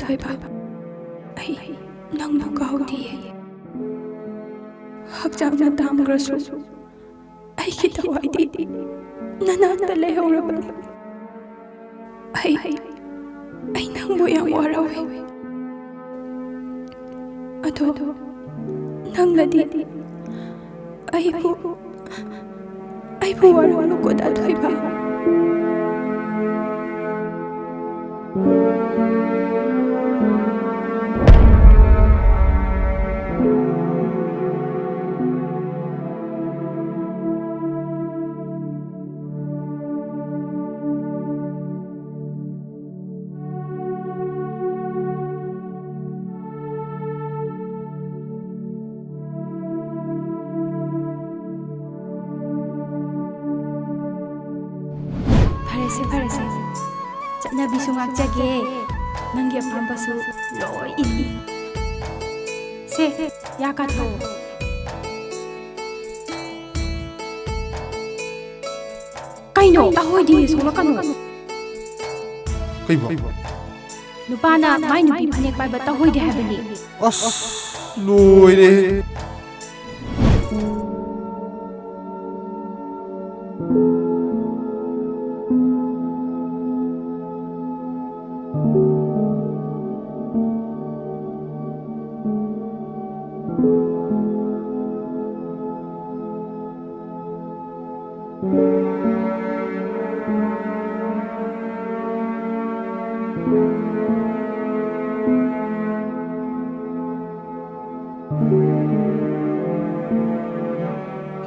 Thoiba. Ai nangbu kaudi. Hakjangna damgrasu. Ai ki tawaidi. Nanata lehorabani. Ai nangbu yang warawi. Ado nangnadi. Aibu waranu ko da Thoiba. Farese. Chanabi sungak jage. Nangi apambasu loi ini. Se yakato. Kaino ahoy di sulakano. Kaiba. Nupana mai nupi phanek pai ba tahoy de habani. As loire.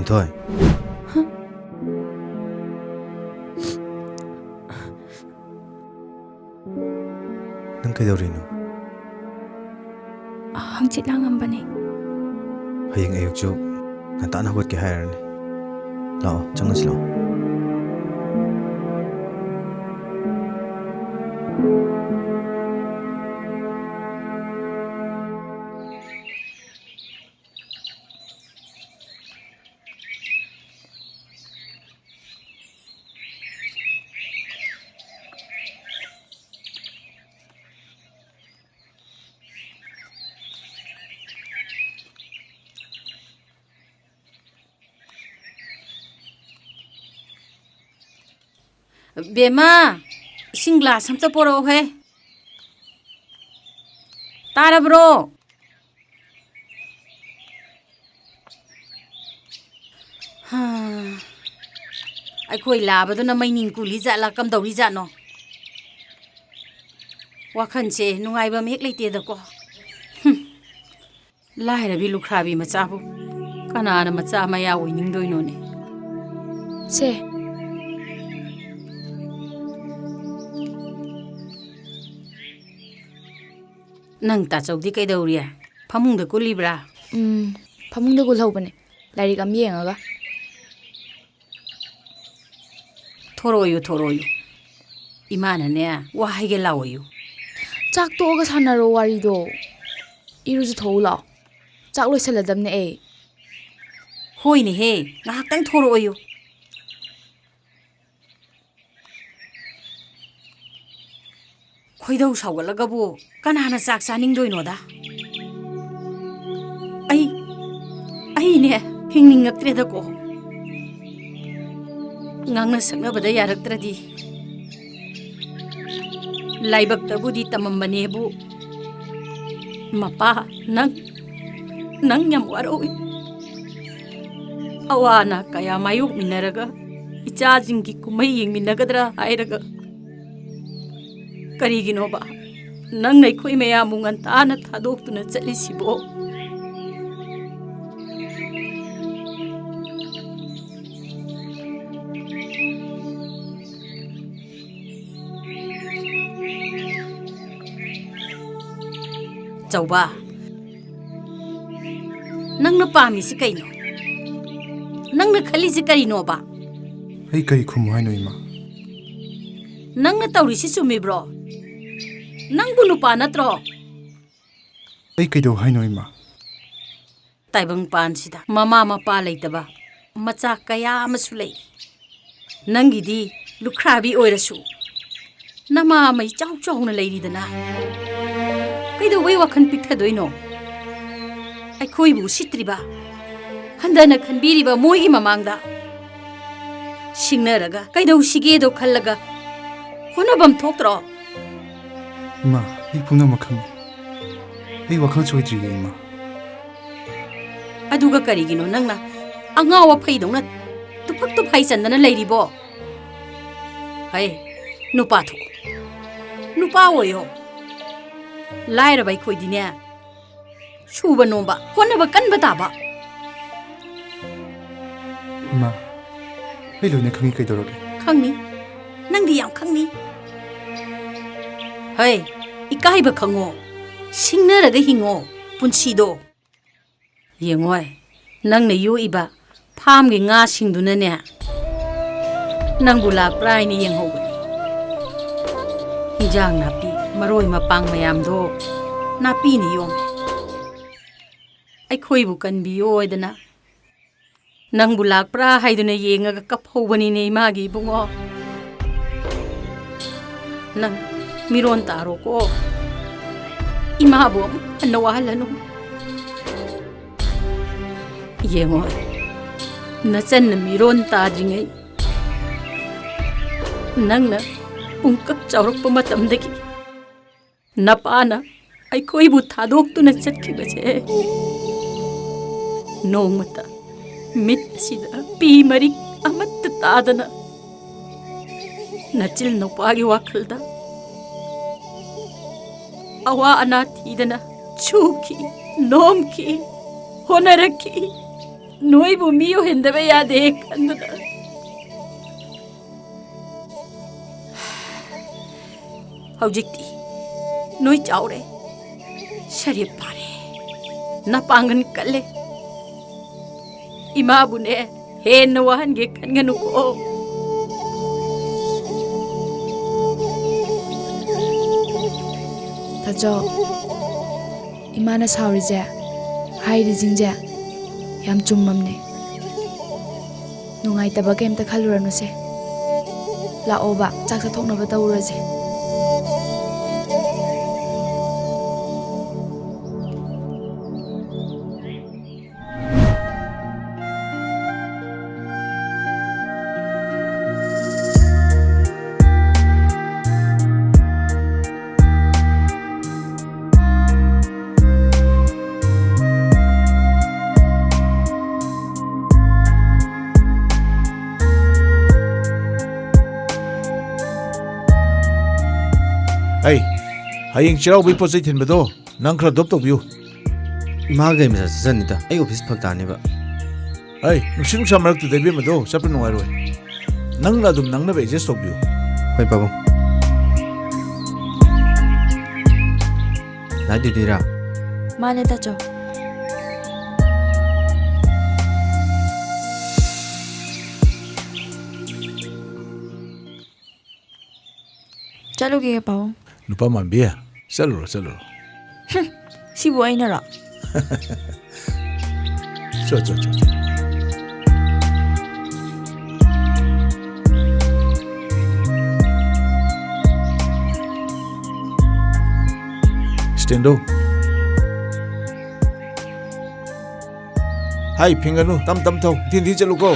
Hintoy. Nang kaidawrino? Hangchit lang ambani. Hayeng ayukju nganta na huwat ke hairani. Lao, changas lao. Bema, singla samta poro he. Tara bro. Ai khoi laba do na mai ning kuli ja la kam dawri ja no. Wakhan che nungai ba mek leite da ko. Lai ra bi lukhrabi macha bu. Kana na macha maya oi ning doi no ne. Se Nang ta chawdi kai dawriya phamung da kulibra phamungda gulhobane lairik am yengaga thoroyu imana ne wa haige lawoyu chak toga sanaro warido iruju thoula chak loisaladamne e hoini he ngahak tang thoroyu khoidau sawalaga bu kanana chak saning doi no da ai ne hingning aktre da ko ngangna sakna bada yaraktradi laibak tabudi tamambane bu mapa nang nyam waroi awana kaya mayuk minaraga icha jingi kumai yeng minagadra airaga karigino ba nang nay khoi maya mungan tana thadok tuna chali sibo Chauba nang na pami si kaino nang na khali si karino ba Ai kari khumai no ima. nang na tawri si sumi bro nang bunu pa natro Ai kaido hai no ima. taibang pan sida mama mapa leitaba macha kaya amasu lei nangidi lukhrabi oirasu nama mai chau chau na leiridana ꯀꯩꯗꯧꯕꯩ ꯋꯥꯈꯜ ꯄꯤꯛꯊꯗꯣꯏꯅꯣ ꯑꯩꯈꯣꯏꯕꯨ ꯁꯤꯠꯇ꯭ꯔꯤꯕ ꯍꯟꯗꯅ ꯈꯟꯕꯤꯔꯤꯕ ꯃꯣꯏꯒꯤ ꯃꯃꯥꯡꯗ ꯁꯤꯡꯅꯔꯒ ꯀꯩꯗꯧꯁꯤꯒꯦꯗꯣ ꯈꯜꯂꯒ ꯍꯣꯠꯅꯐꯝ ꯊꯣꯛꯇ꯭ꯔꯣ ꯏꯃꯥ ꯑꯩ ꯄꯨꯝꯅꯃꯛ ꯈꯪꯉꯤ ꯑꯩ ꯋꯥꯈꯜ ꯆꯣꯏꯗ꯭ꯔꯤꯌꯦ ꯏꯃꯥ ꯑꯗꯨꯒ ꯀꯔꯤꯒꯤꯅꯣ ꯅꯪꯅ ꯑꯉꯥꯎ ꯑꯐꯩꯗꯧꯅ ꯇꯨꯐꯛ ꯇꯨꯐꯥꯏ ꯆꯟꯗꯅ ꯂꯩꯔꯤꯕꯣ ꯍꯩ ꯅꯨꯄꯥ ꯊꯣꯛꯑꯣ ꯅꯨꯄꯥ ꯑꯣꯏꯌꯣ ꯂꯥꯏꯔꯕ ꯑꯩꯈꯣꯏꯗꯤꯅꯦ ꯁꯨꯕ ꯅꯣꯝꯕ ꯍꯣꯠꯅꯕ ꯀꯟꯕ ꯇꯥꯕ ꯏꯃꯥ ꯑꯩ ꯂꯣꯏꯅ ꯈꯪꯉꯤ ꯀꯩꯗꯧꯔꯒꯦ ꯈꯪꯅꯤ ꯅꯪꯗꯤ ꯌꯥꯝ ꯈꯪꯅꯤ ꯍꯩ ꯏꯀꯥꯏꯕ ꯈꯪꯉꯣ ꯁꯤꯡꯅꯔꯒ ꯍꯤꯡꯉꯣ ꯄꯨꯟꯁꯤꯗꯣ ꯌꯦꯡꯉꯣꯏ ꯅꯪꯅ ꯌꯣꯛꯏꯕ ꯐꯥꯝꯒꯤ ꯉꯥꯁꯤꯡꯗꯨꯅꯅꯦ ꯅꯪꯕꯨ ꯂꯥꯛꯄ꯭ꯔꯥ ꯍꯥꯏꯅ ꯌꯦꯡꯍꯧꯕꯅꯤ ꯍꯤꯟꯖꯥꯡ ꯅꯥꯄꯤ ꯃꯔꯣꯏ ꯃꯄꯥꯡ ꯃꯌꯥꯝꯗꯣ ꯅꯥꯄꯤꯅ ꯌꯣꯝꯃꯦ ꯑꯩꯈꯣꯏꯕꯨ ꯀꯟꯕꯤꯌꯣ ꯍꯥꯏꯗꯅ ꯅꯪꯕꯨ ꯂꯥꯛꯄ꯭ꯔꯥ ꯍꯥꯏꯗꯨꯅ ꯌꯦꯡꯉꯒ ꯀꯞꯍꯧꯕꯅꯤꯅꯦ ꯏꯃꯥꯒꯤ ꯏꯕꯨꯡꯉꯣ ꯅꯪ ꯃꯤꯔꯣꯟ ꯇꯥꯔꯣꯀꯣ ꯏꯃꯥꯕꯨ ꯑꯃꯨꯛ ꯍꯟꯅ ꯋꯥꯍꯜꯂꯅꯨ ꯌꯦꯡꯉꯣ ꯅꯆꯟꯅ ꯃꯤꯔꯣꯟ ꯇꯥꯗ꯭ꯔꯤꯉꯩ ꯅꯪꯅ ꯄꯨꯡꯀꯛ ꯆꯥꯎꯔꯛꯄ ꯃꯇꯝꯗꯒꯤ ꯅꯄꯥꯅ ꯑꯩꯈꯣꯏꯕꯨ ꯊꯥꯗꯣꯛꯇꯨꯅ ꯆꯠꯈꯤꯕꯁꯦ ꯅꯣꯡꯃꯇ ꯃꯤꯠꯁꯤꯗ ꯄꯤ ꯃꯔꯤꯛ ꯑꯃꯠꯇ ꯇꯥꯗꯅ ꯅꯆꯤꯜ ꯅꯨꯄꯥꯒꯤ ꯋꯥꯈꯜꯗ ꯑꯋꯥ ꯑꯅꯥ ꯊꯤꯗꯅ ꯁꯨꯈꯤ ꯅꯣꯝꯈꯤ ꯍꯣꯠꯅꯔꯛꯈꯤ ꯅꯣꯏꯕꯨ ꯃꯤ ꯑꯣꯏꯍꯟꯗꯕ ꯌꯥꯗꯦ ꯈꯟꯗꯨꯅ ꯍꯧꯖꯤꯛꯇꯤ ꯅꯣꯏ ꯆꯥꯎꯔꯦ ꯁꯔꯤꯞ ꯐꯥꯔꯦ ꯅꯄꯥꯡꯒꯟ ꯀꯜꯂꯦ ꯏꯃꯥꯕꯨꯅꯦ ꯍꯦꯟꯅ ꯋꯥꯍꯟꯒꯦ ꯈꯟꯒꯅꯨꯀꯣ ꯇꯥꯆꯧ ꯏꯃꯥꯅ ꯁꯥꯎꯔꯤꯁꯦ ꯍꯥꯏꯔꯤꯁꯤꯡꯁꯦ ꯌꯥꯝ ꯆꯨꯝꯃꯝꯅꯦ ꯅꯨꯡꯉꯥꯏꯇꯕ ꯀꯩꯝꯇ ꯈꯜꯂꯨꯔꯅꯨꯁꯦ ꯂꯥꯛꯑꯣꯕ ꯆꯥꯛ ꯆꯥꯊꯣꯛꯅꯕ ꯇꯧꯔꯨꯔꯁꯦ ꯑꯩ ꯍꯌꯦꯡ ꯆꯩꯔꯥꯎꯕꯒꯤ ꯄꯣꯠ ꯆꯩ ꯊꯤꯟꯕꯗꯣ ꯅꯪ ꯈꯔ ꯗ꯭ꯔꯣꯞ ꯇꯧꯕꯤꯌꯨ ꯏꯃꯥꯒ ꯃꯁꯥ ꯆꯠꯆꯅꯤꯗ ꯑꯩ ꯑꯣꯐꯤꯁ ꯐꯛ ꯇꯥꯅꯦꯕ ꯑꯩ ꯅꯨꯡꯁꯤꯠ ꯅꯨꯡꯁꯥ ꯃꯔꯛꯇꯨꯗ ꯏꯕꯦꯝꯕꯗꯣ ꯆꯠꯄ ꯅꯨꯡꯉꯥꯏꯔꯣꯏ ꯅꯪꯅ ꯑꯗꯨꯝ ꯅꯪꯅꯕ ꯑꯦꯗꯖꯁ ꯇꯧꯕꯤꯌꯨ ꯍꯣꯏ ꯄꯥꯕꯨꯡ ꯅꯥꯏꯠ ꯗ꯭ꯌꯨꯇꯤꯔꯥ ꯃꯥꯅꯦ ꯇꯥꯆꯧ ꯆꯠꯂꯨꯒꯦ ꯄꯥꯕꯨꯡ ꯅꯨꯄꯥ ꯃꯥꯟꯕꯤ ꯆꯠꯂꯨꯔꯣ ꯆꯠꯂꯨꯔꯣ ꯁꯤꯕꯨ ꯑꯩꯅꯔꯣ ꯆꯣ ꯆꯣ ꯆꯣ ꯁ꯭ꯇꯦꯟꯗꯣ ꯍꯥꯏ ꯐꯤꯡꯒꯅꯨ ꯇꯝ ꯇꯝ ꯊꯧ ꯊꯤꯟ ꯊꯤꯟ ꯆꯠꯂꯨꯀꯣ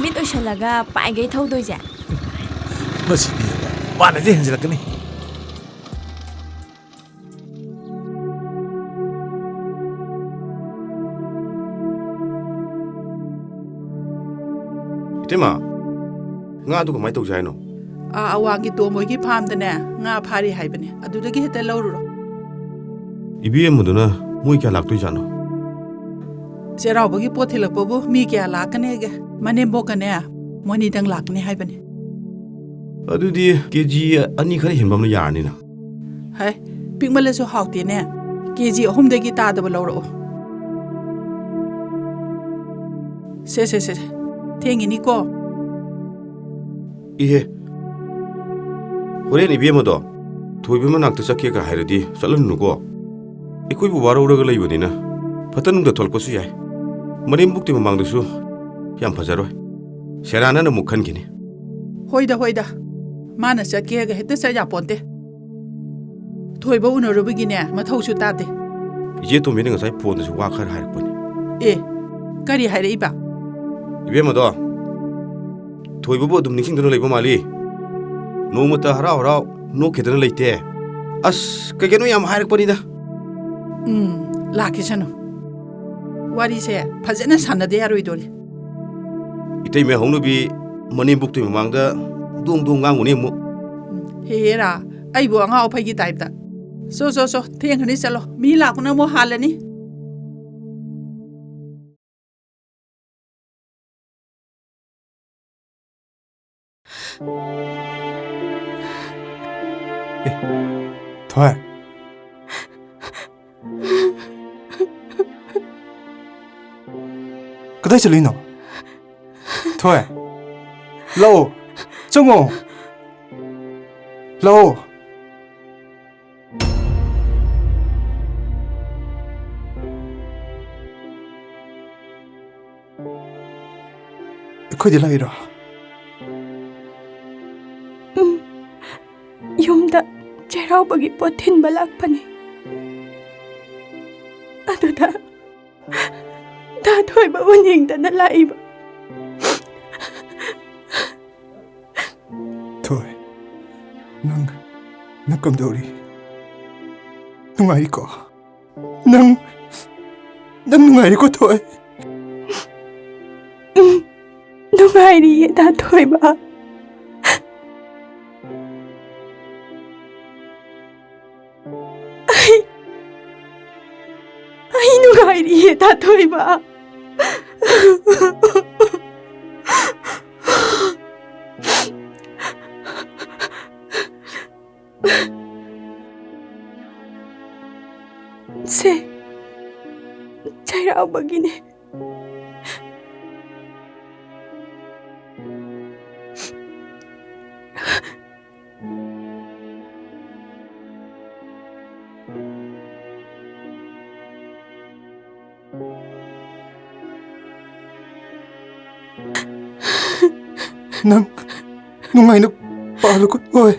ꯃꯤꯠ ꯑꯣꯏꯁꯜꯂꯒ ꯄꯥꯏꯒꯩ ꯊꯧꯗꯣꯏꯁꯦ ꯃꯁꯤꯗꯤ ꯃꯥꯅꯗꯤ ꯍꯦꯟꯖꯤꯜꯂꯛꯀꯅꯤ 이때마 ngādu kamayi tawse haino ꯑꯋꯥꯡꯒꯤ ꯇꯣꯝꯕꯣꯏꯒꯤ ꯐꯥꯝꯗꯅꯦ ꯉꯥ ꯐꯥꯔꯤ ꯍꯥꯏꯕꯅꯦ ꯑꯗꯨꯗꯒꯤ ꯍꯦꯛꯇ ꯂꯧꯔꯨꯔꯣ 이비엠무드나 모이 kya laktoijano ꯆꯩꯔꯥꯎꯕꯒꯤ ꯄꯣꯠ ꯊꯤꯜꯂꯛꯄꯕꯨ ꯃꯤ ꯀꯌꯥ ꯂꯥꯛꯀꯅꯦꯒꯦ ꯃꯅꯦꯝꯕꯣꯛꯀꯅꯦ ꯃꯣꯏꯅꯤꯗꯪ ꯂꯥꯛꯀꯅꯤ ꯍꯥꯏꯕꯅꯦ ꯑꯗꯨꯗꯤ ꯀꯦꯖꯤ ꯑꯅꯤ ꯈꯔ ꯍꯦꯟꯕꯝꯅ ꯌꯥꯔꯅꯤꯅ ꯍꯥꯏ ꯄꯤꯛꯃꯜꯂꯁꯨ ꯍꯥꯎꯇꯦꯅꯦ ꯀꯦꯖꯤ 3ꯗꯒꯤ ꯇꯥꯗꯕ ꯂꯧꯔꯛꯑꯣ ꯁꯦ ꯊꯦꯡꯉꯤꯅꯤꯀꯣ 이해 호렌 이비엠무도 토이비 만akta chakega hairadi chalannuko ꯑꯩꯈꯣꯏꯕꯨ ꯋꯥꯔꯧꯔꯒ ꯂꯩꯕꯅꯤꯅ ꯐꯠꯇꯅꯨꯡꯗ ꯊꯣꯛꯂꯛꯄꯁꯨ ꯌꯥꯏ ꯃꯅꯦꯝꯕꯨꯛꯇꯤ ꯃꯃꯥꯡꯗꯁꯨ ꯌꯥꯝ ꯐꯖꯔꯣꯏ ꯁꯦꯔꯥꯅꯅ ꯑꯃꯨꯛ ꯈꯟꯈꯤꯅꯤ ꯍꯣꯏꯗ ꯃꯥꯅ ꯆꯠꯀꯦꯒ ꯍꯦꯛꯇ ꯆꯠ ꯌꯥꯄꯣꯟꯇꯦ ꯊꯣꯏꯕ ꯎꯅꯔꯨꯕꯒꯤꯅꯦ ꯃꯊꯧꯁꯨ ꯇꯥꯗꯦ 이제 또 미는 것이 폰에서 와카를 할 뻔이. ꯑꯦ ꯀꯔꯤ ꯍꯥꯏꯔꯛꯏꯕ 이베마도 토이부부 좀 닝싱드는 레이버 말리. 노무타 하라하라 노 케드는 레이테. 아스 그게노 얌 하이럭 뻔이다. ꯂꯥꯛꯈꯤꯁꯅꯨ ꯋꯥꯔꯤꯁꯦ ꯐꯖꯅ ꯁꯥꯟꯅꯗ ꯌꯥꯔꯣꯏꯗꯣꯔꯤ 이때면 홍누비 머님북도 망다 동동 강우니 뭐. ꯍꯦꯔꯥ ꯑꯩꯕꯨ ꯑꯉꯥꯎ ꯑꯐꯩꯒꯤ ꯇꯥꯏꯞꯇ ꯆꯣ ꯊꯦꯡꯈ꯭ꯔꯅꯤ ꯆꯠꯂꯣ ꯃꯤ ꯂꯥꯛꯄꯅ ꯑꯃꯨꯛ ꯍꯥꯜꯂꯅꯤ Thoại. 그다이 들리노? Thoại. Lâu. 정모. Lâu. ꯑꯩꯈꯣꯏꯗꯤ ꯂꯩꯔꯣ ꯌꯨꯝꯗ ꯆꯩꯔꯥꯎꯕꯒꯤ ꯄꯣꯠ ꯊꯤꯟꯕ ꯂꯥꯛꯄꯅꯤ ꯑꯗꯨꯗ ꯗꯥ ꯊꯣꯏꯕ ꯎꯅꯤꯡꯗꯅ ꯂꯥꯛꯏꯕ ꯊꯣꯏ ꯅꯪ ꯀꯝꯗꯧꯔꯤ ꯅꯨꯡꯉꯥꯏꯔꯤꯀꯣ ꯅꯪ ꯅꯨꯡꯉꯥꯏꯔꯤꯀꯣ ꯊꯣꯏ ꯅꯨꯡꯉꯥꯏꯔꯤꯌꯦ ꯗꯥ ꯊꯣꯏꯕ ꯑꯩ ꯅꯨꯡꯉꯥꯏꯔꯤꯌꯦ ꯗꯥ ꯊꯣꯏꯕ ꯁꯦ ꯆꯩꯔꯥꯎꯕꯒꯤꯅꯦ ꯅꯪ ꯅꯨꯡꯉꯥꯏꯅ ꯄꯥꯜꯂꯨꯀꯣ ꯊꯣꯏ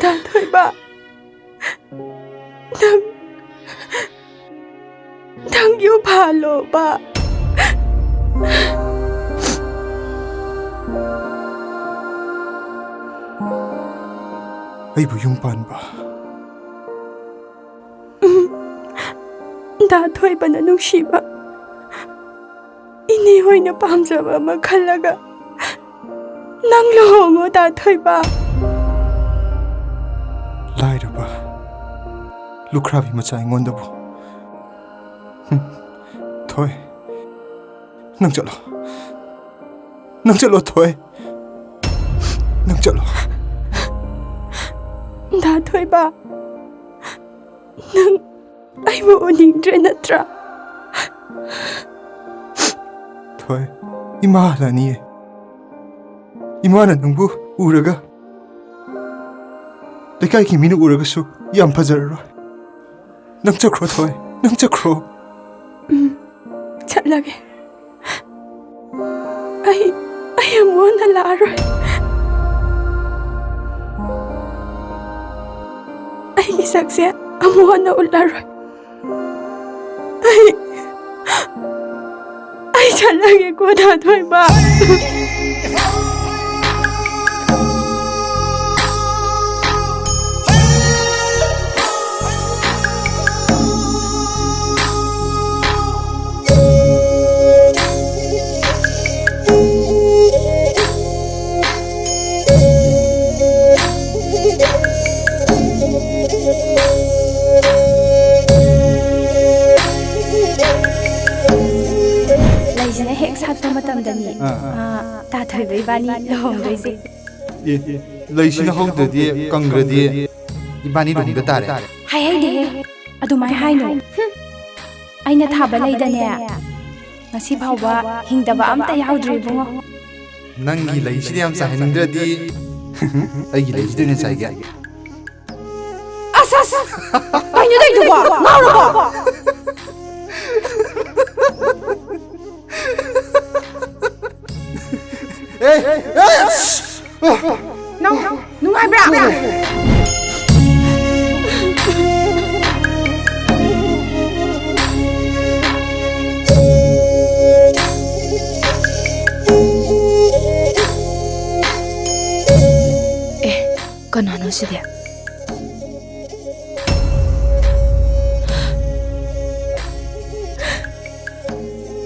ꯗꯥ ꯊꯣꯏꯕ ꯅꯪ ꯌꯨꯝ ꯄꯥꯜꯂꯣꯕ ꯑꯩꯕꯨ ꯌꯨꯝ ꯄꯥꯟꯕ ꯗꯥ ꯊꯣꯏꯕꯅ ꯅꯨꯡꯁꯤꯕ ꯏꯅꯦ ꯍꯣꯏꯅ ꯄꯥꯝꯖꯕ ꯑꯃ ꯈꯜꯂꯒ ꯅꯪ ꯂꯨꯍꯣꯡꯉꯣ ꯗꯥ ꯊꯣꯏꯕ ꯂꯥꯏꯔꯕ ꯂꯨꯈ꯭ꯔꯥꯕꯤ ꯃꯆꯥ ꯑꯩꯉꯣꯟꯗꯕꯨ ꯊꯣꯏ ꯅꯪ ꯆꯠꯂꯣ ꯊꯣꯏ ꯅꯪ ꯆꯠꯂꯣ ꯗꯥ ꯊꯣꯏꯕ ꯅꯪ ꯑꯩꯕꯨ ꯎꯅꯤꯡꯗ꯭ꯔꯦ ꯅꯠꯇ꯭ꯔꯥ ꯊꯣꯏ ꯏꯃꯥ ꯍꯜꯂꯛꯑꯅꯤꯌꯦ ꯏꯃꯥꯅ ꯅꯪꯕꯨ ꯎꯔꯒ ꯂꯩꯀꯥꯏꯒꯤ ꯃꯤꯅ ꯎꯔꯒꯁꯨ ꯌꯥꯝ ꯐꯖꯔꯔꯣꯏ ꯅꯪ ꯆꯠꯈ꯭ꯔꯣ ꯊꯣꯏ ꯅꯪ ꯆꯠꯈ꯭ꯔꯣ ꯆꯠꯂꯒꯦ ꯑꯩ ꯑꯃꯨꯛ ꯍꯟꯅ ꯂꯥꯛꯑꯔꯣꯏ ꯑꯩꯒꯤ ꯁꯛꯁꯦ ꯑꯃꯨꯛ ꯍꯟꯅ ꯎꯠꯂꯔꯣꯏ ꯑꯩ ꯆꯠꯂꯒꯦꯀꯣ ꯗꯥ ꯊꯣꯏꯕ ꯂꯩꯁꯤꯅ ꯍꯦꯛ ꯁꯥꯠꯄ ꯃꯇꯝꯗꯅꯤ ꯗꯥ ꯊꯣꯏꯕ ꯏꯕꯥꯅꯤ ꯂꯨꯍꯣꯡꯗꯣꯏꯁꯦ ꯂꯩꯁꯤꯅ ꯍꯧꯗ꯭ꯔꯗꯤ ꯀꯪꯒ꯭ꯔꯗꯤ ꯏꯕꯥꯅꯤ ꯂꯨꯍꯣꯡꯗ ꯇꯥꯔꯦ ꯍꯥꯏꯍꯩꯗꯦꯍꯦ ꯑꯗꯨꯃꯥꯏꯅ ꯍꯥꯏꯅꯣ ꯑꯩꯅ ꯊꯥꯕ ꯂꯩꯗꯅꯦ ꯉꯁꯤ ꯐꯥꯎꯕ ꯍꯤꯡꯗꯕ ꯑꯝꯇ ꯌꯥꯎꯗ꯭ꯔꯤ ꯏꯕꯨꯡꯉꯣ ꯅꯪꯒꯤ ꯂꯩꯁꯤꯗ ꯌꯥꯝ ꯆꯥꯏꯍꯟꯅꯤꯡꯗ꯭ꯔꯗꯤ ꯑꯩꯒꯤ ꯂꯩꯁꯤꯗ ꯑꯣꯏꯅ ꯆꯥꯏꯒꯦ ꯑꯁ ꯀꯩꯅꯣ ꯇꯧꯏꯗꯨꯕꯣ ꯉꯥꯎꯔꯕꯣ ꯅꯨꯡꯉꯥꯏꯕ꯭ꯔꯥ? ꯀꯅꯥꯅꯣ ꯁꯤꯗꯤ?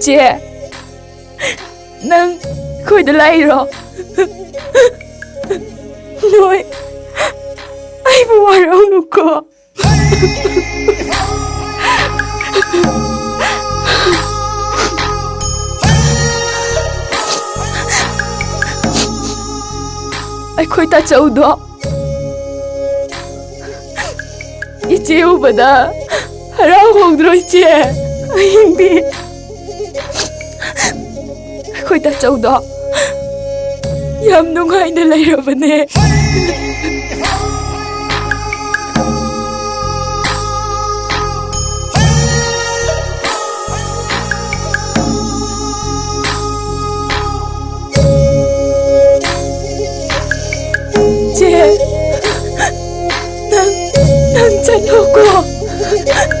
ꯆꯦ, ꯅꯪ ꯑꯩꯈꯣꯏꯗ ꯂꯥꯛꯏꯔꯣ? ꯅꯣꯏ ꯑꯩꯕꯨ ꯋꯥꯔꯧꯅꯨꯀꯣ. ꯑꯩꯈꯣꯏ ꯇꯥꯆꯧꯗꯣ ꯏꯆꯦ ꯎꯕꯗ ꯍꯔꯥꯎꯍꯧꯗ꯭ꯔꯣ ꯏꯆꯦ? ꯍꯌꯦꯡꯗꯤ ꯑꯩꯈꯣꯏ ꯇꯥꯆꯧꯗꯣ ꯌꯥꯝ ꯅꯨꯡꯉꯥꯏꯅ ꯂꯩꯔꯕꯅꯦ. ꯆꯦ, ꯅꯪ ꯆꯠꯂꯣꯀꯣ.